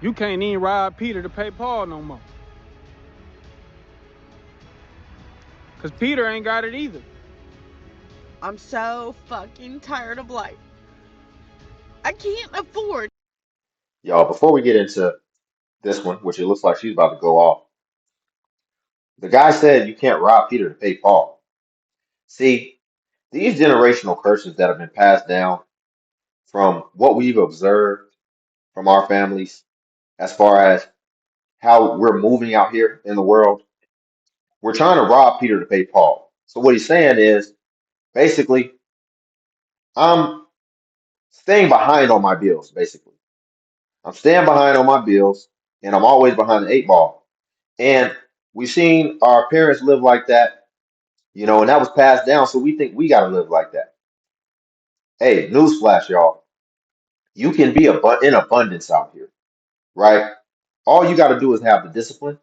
You can't even rob Peter to pay Paul no more. Because Peter ain't got it either. I'm so fucking tired of life. I can't afford. Y'all, before we get into this one, which it looks like she's about to go off, the guy said you can't rob Peter to pay Paul. See, these generational curses that have been passed down from what we've observed from our families, as far as how we're moving out here in the world, we're trying to rob Peter to pay Paul. So what he's saying is basically, I'm staying behind on my bills, basically. I'm staying behind on my bills, and I'm always behind the eight ball. And we've seen our parents live like that, and that was passed down, so we think we got to live like that. Hey, newsflash, y'all. You can be in abundance out here, right? All you got to do is have the discipline,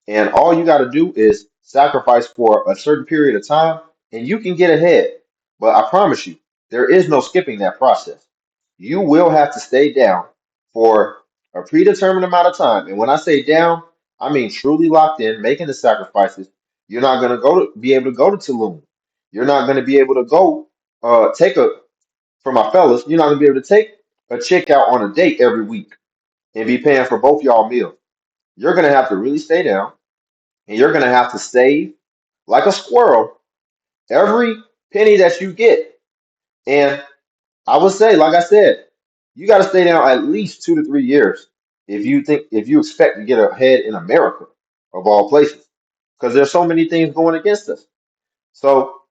and all you got to do is sacrifice for a certain period of time, and you can get ahead. But I promise you, there is no skipping that process. You will have to stay down for a predetermined amount of time. And when I say down, I mean truly locked in, making the sacrifices. You're not going to be able to go to Tulum. You're not going to be able to go take for my fellas, you're not going to be able to take a chick out on a date every week and be paying for both y'all meals. You're going to have to really stay down, and you're going to have to save like a squirrel every penny that you get. And I would say, like I said, you got to stay down at least 2 to 3 years if you expect to get ahead in America of all places, because there's so many things going against us. So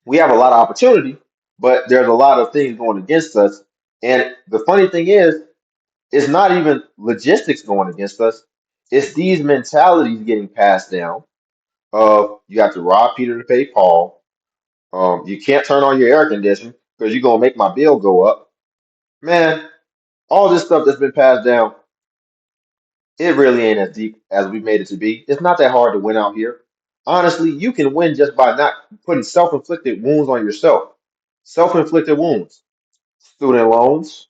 we have a lot of opportunity, but there's a lot of things going against us. And the funny thing is, it's not even logistics going against us. It's these mentalities getting passed down of you have to rob Peter to pay Paul. You can't turn on your air conditioner because you're gonna make my bill go up. Man, all this stuff that's been passed down, it really ain't as deep as we made it to be. It's not that hard to win out here. Honestly, you can win just by not putting self-inflicted wounds on yourself. Self-inflicted wounds, student loans,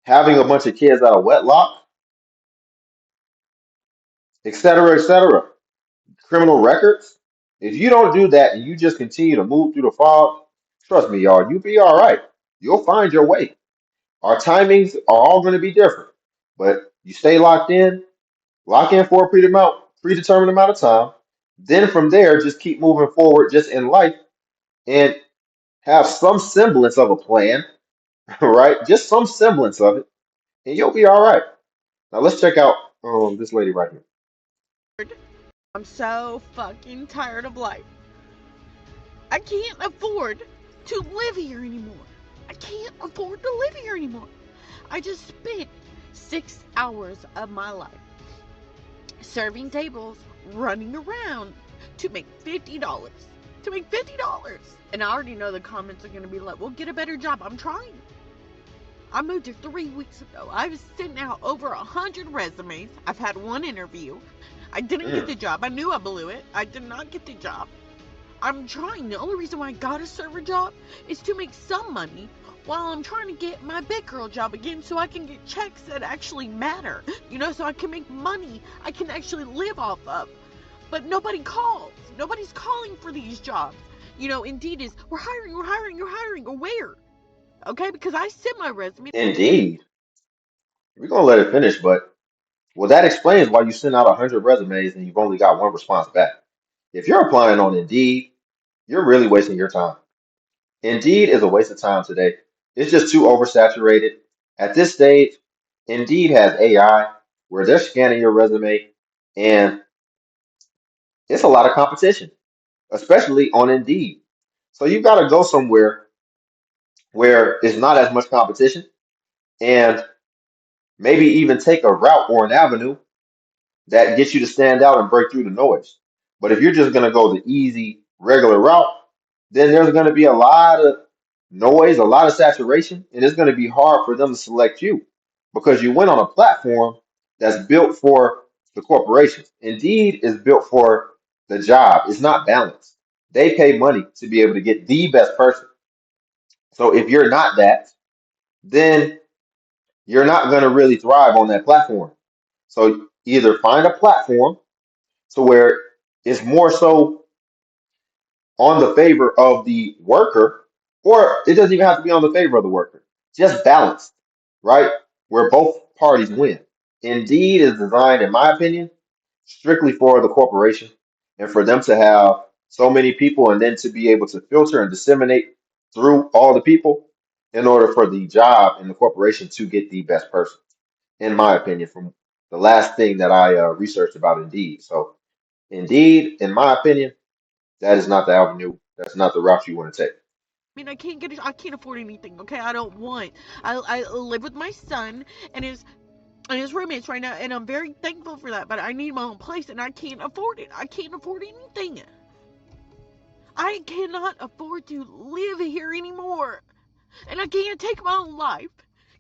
having a bunch of kids out of wedlock, etc., etc. Criminal records. If you don't do that and you just continue to move through the fog, trust me, y'all, you'll be all right. You'll find your way. Our timings are all going to be different, but you stay lock in for a predetermined amount of time. Then from there, just keep moving forward just in life and have some semblance of a plan, right? Just some semblance of it, and you'll be all right. Now let's check out this lady right here. I'm so fucking tired of life. I can't afford to live here anymore. I can't afford to live here anymore. I just spent 6 hours of my life serving tables, running around to make $50. To make $50. And I already know the comments are going to be like, well, get a better job. I'm trying. I moved here 3 weeks ago. I've sent out over 100 resumes. I've had one interview. I didn't get the job. I knew I blew it. I did not get the job. I'm trying. The only reason why I got a server job is to make some money while I'm trying to get my big girl job again so I can get checks that actually matter. So I can make money I can actually live off of. But nobody calls. Nobody's calling for these jobs. Indeed is, we're hiring, you're hiring. Or where? Okay, because I sent my resume. Indeed, we're gonna let it finish, but well, that explains why you sent out 100 resumes and you've only got one response back. If you're applying on Indeed, you're really wasting your time. Indeed is a waste of time today. It's just too oversaturated. At this stage, Indeed has AI where they're scanning your resume, and it's a lot of competition, especially on Indeed. So you've got to go somewhere where it's not as much competition and maybe even take a route or an avenue that gets you to stand out and break through the noise. But if you're just going to go the easy, regular route, then there's going to be a lot of noise, a lot of saturation, and it's going to be hard for them to select you because you went on a platform that's built for the corporations. Indeed is built for the job. It's not balanced. They pay money to be able to get the best person. So if you're not that, then you're not going to really thrive on that platform. So either find a platform to where it's more so on the favor of the worker, or it doesn't even have to be on the favor of the worker. Just balanced, right? Where both parties win. Indeed is designed, in my opinion, strictly for the corporation and for them to have so many people and then to be able to filter and disseminate through all the people in order for the job and the corporation to get the best person, in my opinion, from the last thing that I researched about Indeed. So, Indeed, in my opinion, that is not the avenue. That's not the route you want to take. I mean, I can't afford anything. Okay, I don't want. I live with my son and his roommates right now, and I'm very thankful for that. But I need my own place, and I can't afford it. I can't afford anything. I cannot afford to live here anymore, and I can't take my own life.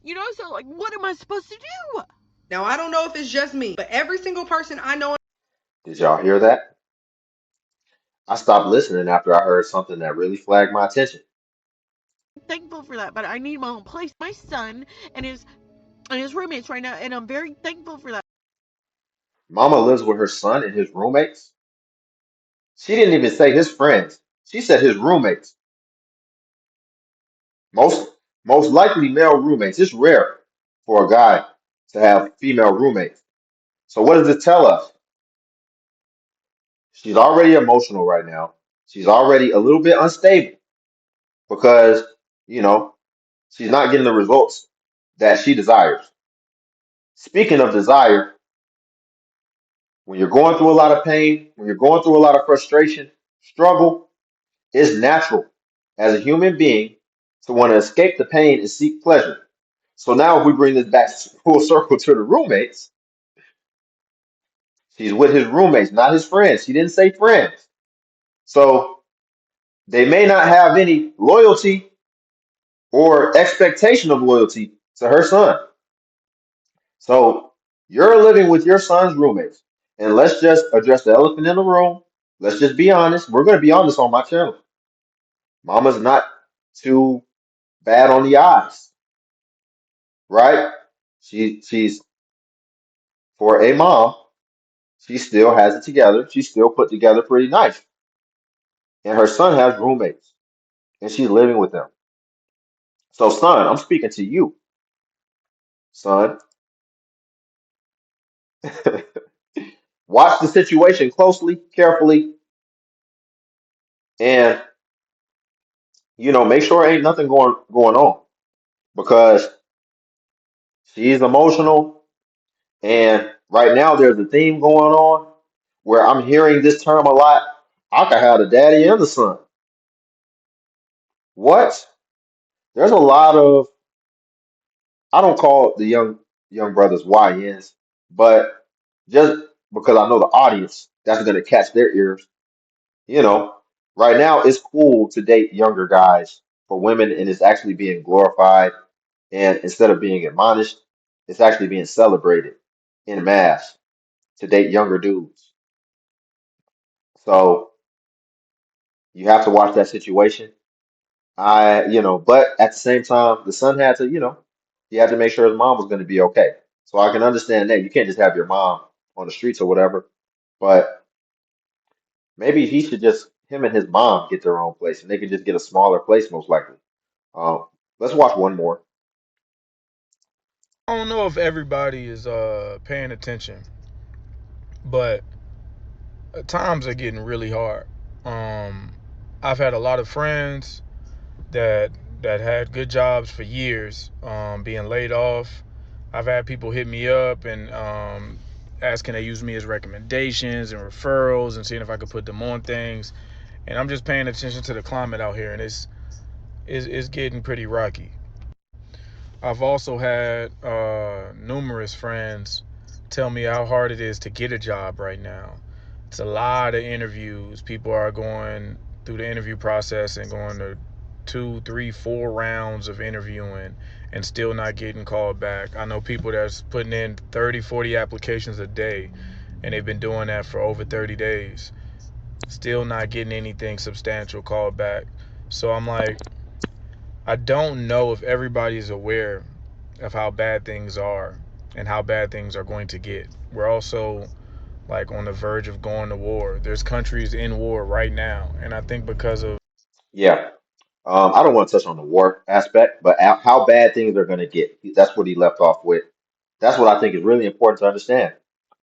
You know, so like, what am I supposed to do? Now, I don't know if it's just me, but every single person I know. Did y'all hear that? I stopped listening after I heard something that really flagged my attention. Thankful for that, but I need my own place. My son and his roommates right now, and I'm very thankful for that. Mama lives with her son and his roommates. She didn't even say his friends. She said his roommates. Most most likely male roommates. It's rare for a guy to have female roommates. So what does it tell us? She's already emotional right now. She's already a little bit unstable because, you know, she's not getting the results that she desires. Speaking of desire, when you're going through a lot of pain, when you're going through a lot of frustration, struggle, it's natural as a human being to want to escape the pain and seek pleasure. So now if we bring this back full circle to the roommates, she's with his roommates, not his friends. She didn't say friends. So they may not have any loyalty or expectation of loyalty to her son. So you're living with your son's roommates. And let's just address the elephant in the room. Let's just be honest. We're going to be honest on my channel. Mama's not too bad on the eyes, right? She's for a mom, she still has it together. She's still put together pretty nice. And her son has roommates and she's living with them. So, son, I'm speaking to you, son. Watch the situation closely, carefully, and make sure ain't nothing going on because she's emotional. And right now, there's a theme going on where I'm hearing this term a lot. I could have the daddy and the son. What? There's a lot of, I don't call the young brothers YNs, but just because I know the audience, that's going to catch their ears. You know, right now it's cool to date younger guys for women, and it's actually being glorified. And instead of being admonished, it's actually being celebrated in mass to date younger dudes. So you have to watch that situation. But at the same time, the son had to, he had to make sure his mom was going to be okay. So I can understand that you can't just have your mom on the streets or whatever. But maybe he should just him and his mom get their own place, and they could just get a smaller place most likely. Let's watch one more. I don't know if everybody is paying attention, but times are getting really hard. Um, I've had a lot of friends that that had good jobs for years, being laid off. I've had people hit me up and asking they use me as recommendations and referrals and seeing if I could put them on things. And I'm just paying attention to the climate out here, and it's getting pretty rocky. I've also had numerous friends tell me how hard it is to get a job right now. It's a lot of interviews. People are going through the interview process and going to two, three, 4 rounds of interviewing and still not getting called back. I know people that's putting in 30, 40 applications a day, and they've been doing that for over 30 days, still not getting anything substantial called back. So I'm like, I don't know if everybody is aware of how bad things are and how bad things are going to get. We're also like on the verge of going to war. There's countries in war right now, and I think because of Yeah. I don't want to touch on the war aspect, but how bad things are going to get. That's what he left off with. That's what I think is really important to understand.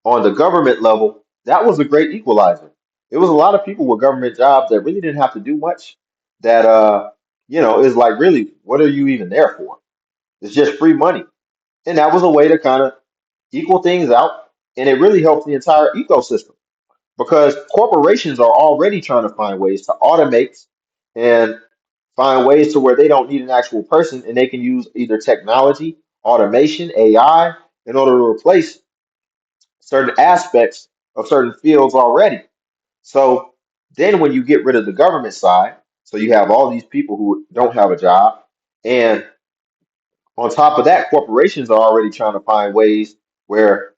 On the government level, that was a great equalizer. It was a lot of people with government jobs that really didn't have to do much. That is like really, what are you even there for? It's just free money, and that was a way to kind of equal things out, and it really helped the entire ecosystem because corporations are already trying to find ways to automate and find ways to where they don't need an actual person and they can use either technology, automation, AI in order to replace certain aspects of certain fields already. So then when you get rid of the government side, so you have all these people who don't have a job, and on top of that, corporations are already trying to find ways where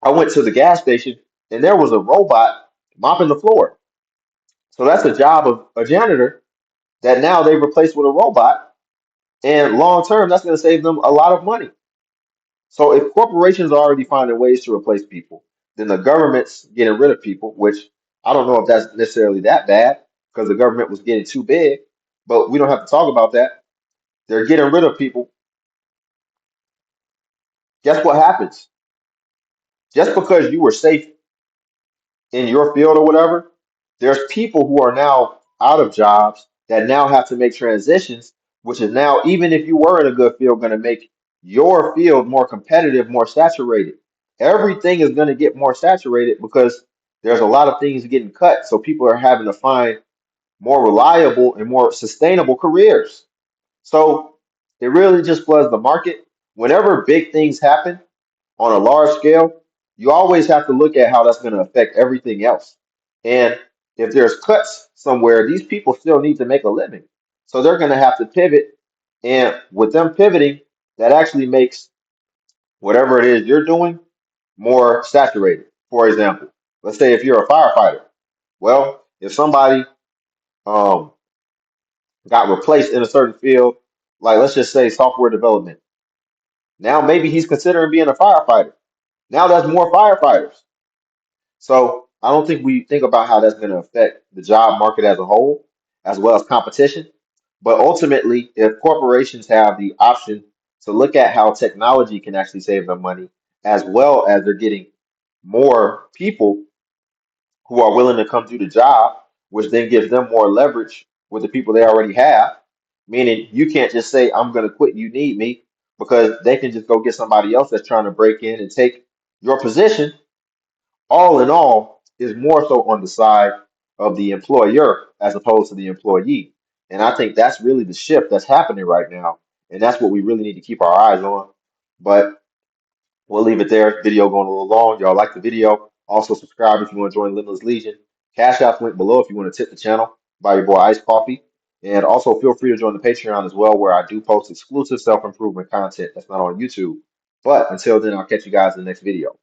I went to the gas station and there was a robot mopping the floor. So that's a job of a janitor that now they replaced with a robot. And long term, that's going to save them a lot of money. So if corporations are already finding ways to replace people, then the government's getting rid of people, which I don't know if that's necessarily that bad because the government was getting too big, but we don't have to talk about that. They're getting rid of people. Guess what happens? Just because you were safe in your field or whatever, there's people who are now out of jobs that now have to make transitions, which is now, even if you were in a good field, going to make your field more competitive, more saturated. Everything is going to get more saturated because there's a lot of things getting cut. So people are having to find more reliable and more sustainable careers. So it really just floods the market. Whenever big things happen, on a large scale, you always have to look at how that's going to affect everything else. And if there's cuts somewhere, these people still need to make a living. So they're going to have to pivot. And with them pivoting, that actually makes whatever it is you're doing more saturated. For example, let's say if you're a firefighter, well, if somebody um, got replaced in a certain field, like let's just say software development, now maybe he's considering being a firefighter. Now that's more firefighters. So I don't think we think about how that's going to affect the job market as a whole, as well as competition. But ultimately, if corporations have the option to look at how technology can actually save them money, as well as they're getting more people who are willing to come do the job, which then gives them more leverage with the people they already have, meaning you can't just say, I'm going to quit, you need me, because they can just go get somebody else that's trying to break in and take your position. All in all, is more so on the side of the employer as opposed to the employee. And I think that's really the shift that's happening right now. And that's what we really need to keep our eyes on. But we'll leave it there. Video going a little long. Y'all like the video. Also subscribe if you want to join Limitless Legion. Cash App link below if you want to tip the channel. Buy your boy Ice Coffee. And also feel free to join the Patreon as well, where I do post exclusive self-improvement content that's not on YouTube. But until then, I'll catch you guys in the next video.